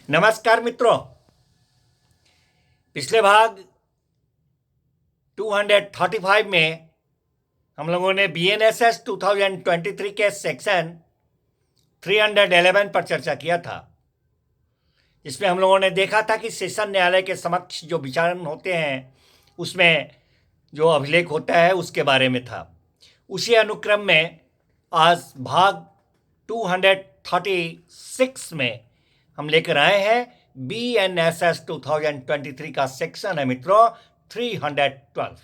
नमस्कार मित्रों। पिछले भाग 235 में हम लोगों ने BNSS 2023 के सेक्शन 311 पर चर्चा किया था, जिसमें हम लोगों ने देखा था कि सेशन न्यायालय के समक्ष जो विचारण होते हैं उसमें जो अभिलेख होता है उसके बारे में था। उसी अनुक्रम में आज भाग 236 में हम लेकर आए हैं BNSS 2023 का सेक्शन है मित्रों 312।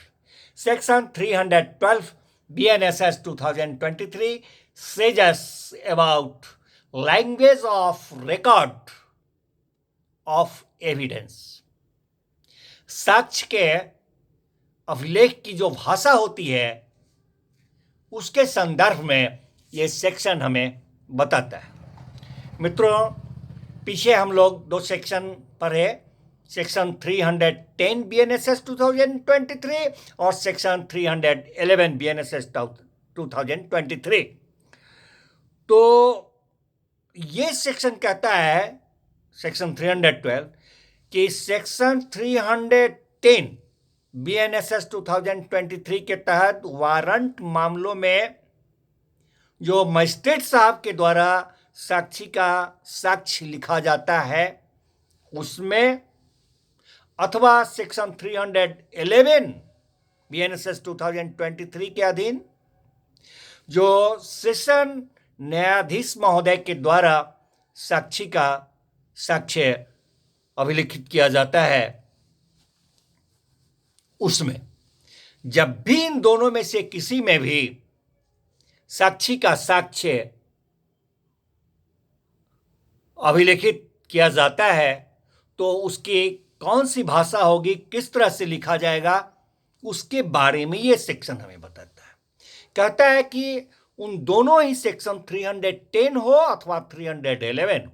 Section 312 BNSS 2023 says us about language of record of evidence। साक्ष्य के अभिलेख की जो भाषा होती है उसके संदर्भ में ये सेक्शन हमें बताता है। मित्रों, पीछे हम लोग दो सेक्शन पढ़े, सेक्शन 310 BNSS 2023 और सेक्शन 311 BNSS 2023। तो ये सेक्शन कहता है, सेक्शन 312, कि सेक्शन 310 BNSS 2023 के तहत वारंट मामलों में जो मजिस्ट्रेट साहब के द्वारा साक्षी का साक्ष्य लिखा जाता है उसमें, अथवा सेक्शन 311 BNSS 2023 के अधीन जो सेशन न्यायाधीश महोदय के द्वारा साक्षी का साक्ष्य अभिलिखित किया जाता है, उसमें जब भी इन दोनों में से किसी में भी साक्षी का साक्ष्य अभिलेखित किया जाता है तो उसकी कौन सी भाषा होगी, किस तरह से लिखा जाएगा, उसके बारे में ये सेक्शन हमें बताता है। कहता है कि उन दोनों ही सेक्शन 310 हो अथवा 311 हो,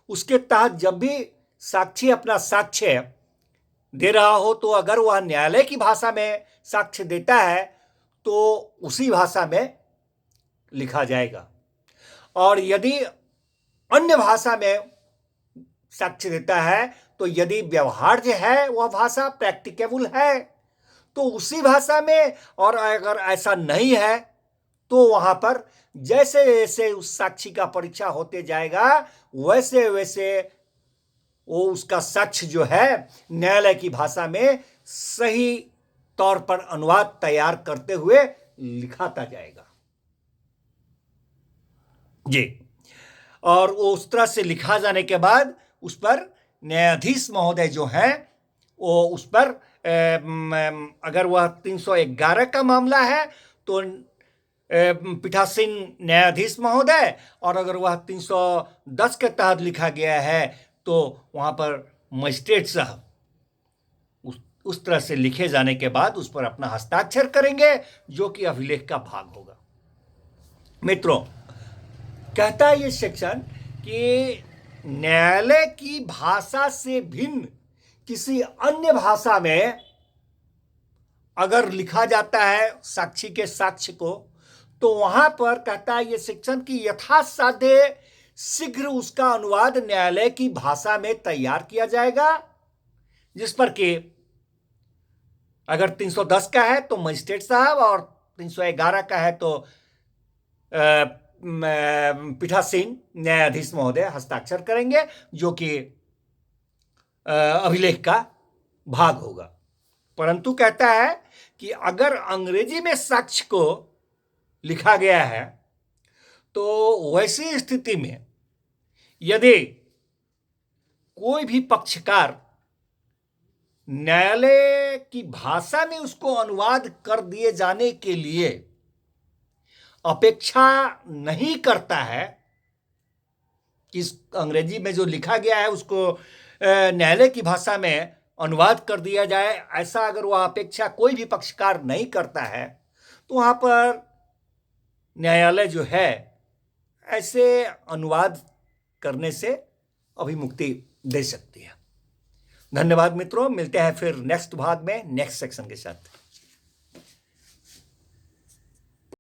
उसके तहत जब भी साक्षी अपना साक्ष्य दे रहा हो तो अगर वह न्यायालय की भाषा में साक्ष्य देता है तो उसी भाषा में लिखा जाएगा, और यदि अन्य भाषा में साक्ष्य देता है तो यदि व्यवहार्य है वह भाषा, प्रैक्टिकेबल है तो उसी भाषा में, और अगर ऐसा नहीं है तो वहां पर जैसे जैसे उस साक्षी का परीक्षा होते जाएगा वैसे वैसे वो उसका साक्ष्य जो है न्यायालय की भाषा में सही तौर पर अनुवाद तैयार करते हुए लिखाता जाएगा जी। और वो उस तरह से लिखा जाने के बाद उस पर न्यायाधीश महोदय जो हैं वो उस पर अगर वह 311 का मामला है तो पीठासीन न्यायाधीश महोदय, और अगर वह 310 के तहत लिखा गया है तो वहाँ पर मजिस्ट्रेट साहब उस तरह से लिखे जाने के बाद उस पर अपना हस्ताक्षर करेंगे जो कि अभिलेख का भाग होगा। मित्रों, कहता है ये सेक्शन कि न्यायालय की भाषा से भिन्न किसी अन्य भाषा में अगर लिखा जाता है साक्षी के साक्ष्य को तो वहां पर कहता है ये सेक्शन की यथासाध्य शीघ्र उसका अनुवाद न्यायालय की भाषा में तैयार किया जाएगा, जिस पर कि अगर 310 का है तो मजिस्ट्रेट साहब और 311 का है तो पीठासीन न्यायाधीश महोदय हस्ताक्षर करेंगे जो कि अभिलेख का भाग होगा। परंतु कहता है कि अगर अंग्रेजी में साक्ष्य को लिखा गया है तो वैसी स्थिति में यदि कोई भी पक्षकार न्यायालय की भाषा में उसको अनुवाद कर दिए जाने के लिए अपेक्षा नहीं करता है कि इस अंग्रेजी में जो लिखा गया है उसको न्यायालय की भाषा में अनुवाद कर दिया जाए, ऐसा अगर वह अपेक्षा कोई भी पक्षकार नहीं करता है तो वहाँ पर न्यायालय जो है ऐसे अनुवाद करने से अभिमुक्ति दे सकती है। धन्यवाद मित्रों, मिलते हैं फिर नेक्स्ट भाग में नेक्स्ट सेक्शन के साथ।